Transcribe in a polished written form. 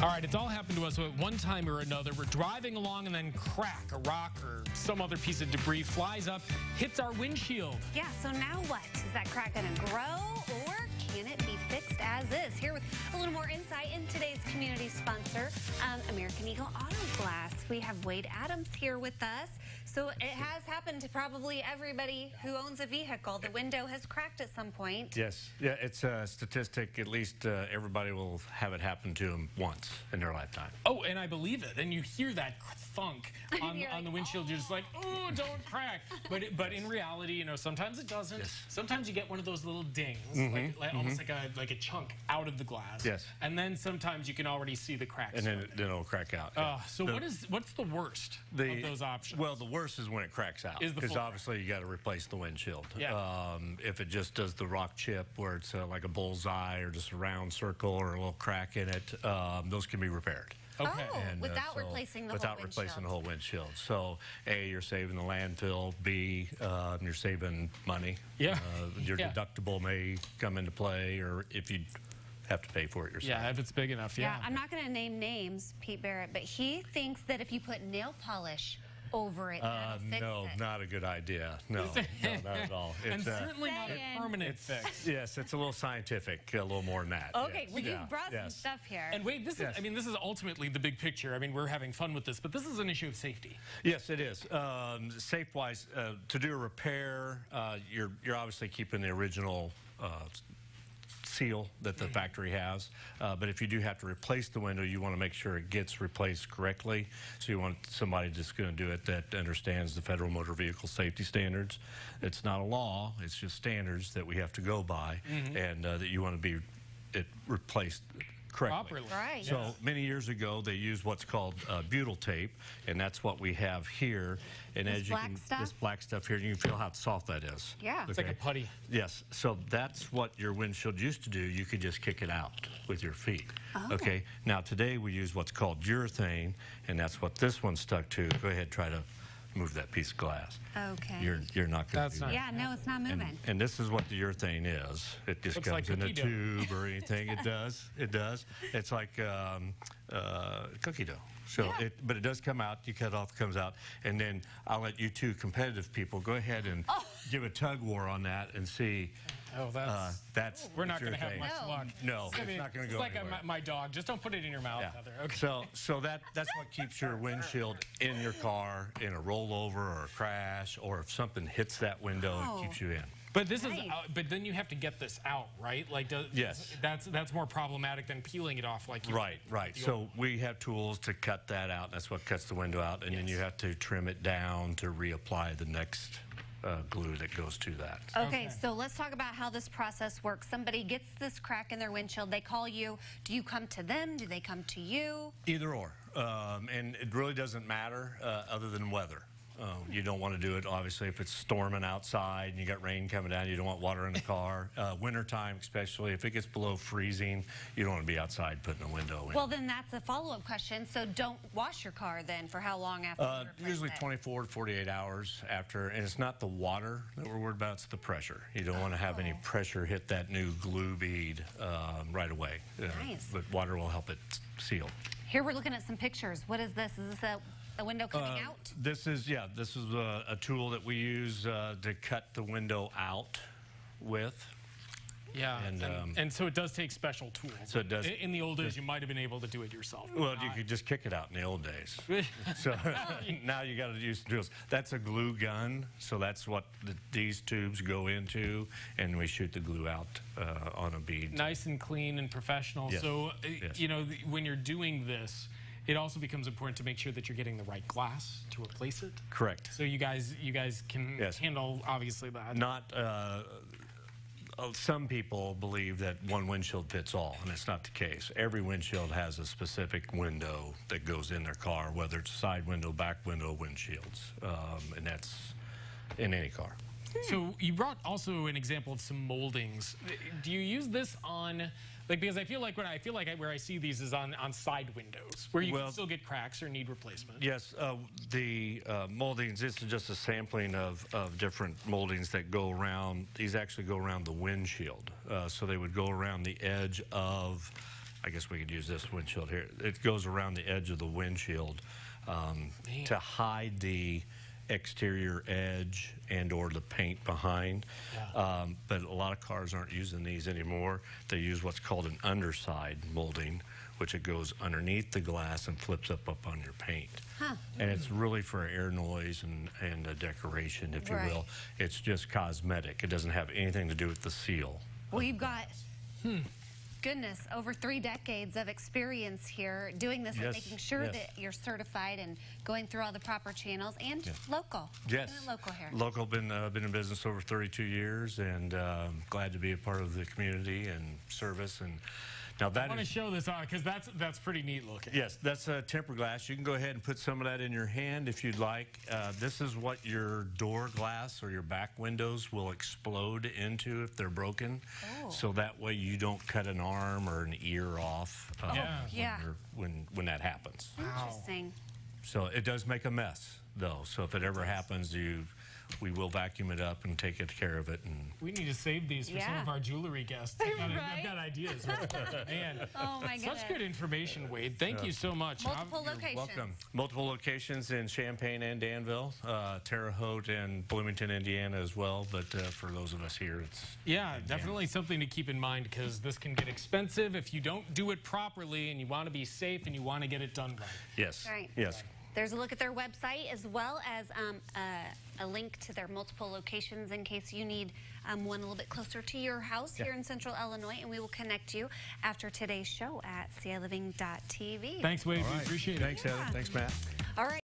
All right, it's all happened to us at one time or another. We're driving along and then crack, a rock or some other piece of debris flies up, hits our windshield. Yeah, so now what? Is that crack going to grow or can it be fixed as is? Here with a little more insight in today's community sponsor, American Eagle Auto Glass. We have Wade Adams here with us. So it has happened to probably everybody who owns a vehicle. The window has cracked at some point. Yes. Yeah, it's a statistic. At least everybody will have it happen to them once in their lifetime. Oh, and I believe it. And you hear that thunk on the windshield. You're just like, oh, don't crack. But in reality, you know, sometimes it doesn't. Yes. Sometimes you get one of those little dings, almost like a chunk out of the glass. Yes. And then sometimes you can already see the cracks. And then it'll crack out. Yeah. So what's the worst of those options? Well, the worst is when it cracks out. Because obviously you got to replace the windshield. Yeah. If it just does the rock chip where it's like a bullseye or just a round circle or a little crack in it, those can be repaired. Okay. Oh, and, without replacing the whole windshield. Without replacing the whole windshield. So, A, you're saving the landfill. B, you're saving money. Yeah. Your deductible may come into play, or if you have to pay for it yourself. Yeah, if it's big enough, yeah. I'm not going to name names, Pete Barrett, but he thinks that if you put nail polish over it, that'll fix it. Not a good idea. No, not at all. And certainly not a permanent fix. Yes, it's a little scientific, a little more than that. Okay, yes. well, you brought some stuff here. And wait, this is ultimately the big picture. I mean, we're having fun with this, but this is an issue of safety. Yes, it is. Safe-wise, to do a repair, you're obviously keeping the original seal that the factory has, but if you do have to replace the window, you want to make sure it gets replaced correctly. So you want somebody that's going to do it that understands the Federal Motor Vehicle Safety Standards. It's not a law; it's just standards that we have to go by, and that you want to be replaced correctly. Properly. Right. So many years ago, they used what's called butyl tape, and that's what we have here. And this black stuff here, you can feel how soft that is. Yeah. It's like a putty. Yes. So that's what your windshield used to do. You could just kick it out with your feet. Oh. Okay. Now today we use what's called urethane, and that's what this one's stuck to. Go ahead, try to move that piece of glass. Okay. You're not going to do that. Yeah, no, it's not moving. And this is what the urethane is. It just Looks comes like in a cookie tube or anything. It does. It does. It's like cookie dough. So, but it does come out. You cut it off, it comes out, and then I'll let you two competitive people go ahead and give a tug war on that and see. Oh, that's we're not going to have much luck. No, it's not going to go anywhere. It's like my dog. Just don't put it in your mouth, Heather. Okay. So that's what keeps your windshield in your car in a rollover or a crash, or if something hits that window, it keeps you in. But this is, but then you have to get this out, right? Like, yes, that's more problematic than peeling it off, like you. Right. So we have tools to cut that out. That's what cuts the window out, and then you have to trim it down to reapply the next glue that goes to that. Okay, so let's talk about how this process works. Somebody gets this crack in their windshield. They call you. Do you come to them? Do they come to you? Either or, and it really doesn't matter other than weather. You don't want to do it, obviously, if it's storming outside and you got rain coming down. You don't want water in the car. Wintertime, especially, if it gets below freezing, you don't want to be outside putting a window in. Well, then that's a follow-up question. So don't wash your car then for how long after you replace usually it? 24 to 48 hours after. And it's not the water that we're worried about, it's the pressure. You don't want to have any pressure hit that new glue bead right away. Nice. But water will help it seal. Here we're looking at some pictures. What is this? Is this a window coming out? This is a tool that we use to cut the window out with. Yeah, and so it does take special tools. So it does. In the old days, you might have been able to do it yourself. Well, you could just kick it out in the old days. So now you got to use tools. That's a glue gun, so that's what these tubes go into, and we shoot the glue out on a bead. Nice and clean and professional. Yes. So, Yes. you know, when you're doing this, it also becomes important to make sure that you're getting the right glass to replace it. Correct. So you guys can handle, obviously, that. Not. Some people believe that one windshield fits all, and that's not the case. Every windshield has a specific window that goes in their car, whether it's side window, back window, windshields, and that's in any car. So you brought also an example of some moldings. Do you use this on, like, because I feel like where I see these is on side windows where you can still get cracks or need replacement. Yes, the moldings, this is just a sampling of different moldings that go around. These actually go around the windshield. So they would go around the edge of, I guess we could use this windshield here. It goes around the edge of the windshield to hide the exterior edge and or the paint behind. Yeah. But a lot of cars aren't using these anymore. They use what's called an underside molding, which it goes underneath the glass and flips up on your paint. Huh. And it's really for air noise and a decoration, if you Right. will. It's just cosmetic. It doesn't have anything to do with the seal. Well, you've got, goodness, over 3 decades of experience here doing this and Yes, making sure yes. that you're certified and going through all the proper channels and local. Yes. Isn't it local here? Local, been in business over 32 years, and glad to be a part of the community and service. And now I that want to is, show this on because that's pretty neat looking. yes, that's a tempered glass. You can go ahead and put some of that in your hand if you'd like. This is what your door glass or your back windows will explode into if they're broken. Oh. So that way you don't cut an arm or an ear off Yeah. Yeah. when that happens. Interesting. So it does make a mess, though. So if it ever happens, we will vacuum it up and take care of it. And We need to save these for some Yeah. of our jewelry guests. I've Right? got ideas. Man, Oh, my goodness. such good information, Wade. Thank you so much. Multiple You're locations. welcome. Multiple locations in Champaign and Danville, Terre Haute and Bloomington, Indiana as well. But for those of us here, it's Yeah, definitely something to keep in mind because this can get expensive if you don't do it properly and you want to be safe and you want to get it done right. yes, Right. yes. There's a look at their website as well as a link to their multiple locations in case you need one a little bit closer to your house here in Central Illinois, and we will connect you after today's show at CILiving.tv. Thanks, Wade. We appreciate it. Thanks, Heather. Thanks, Matt. All right.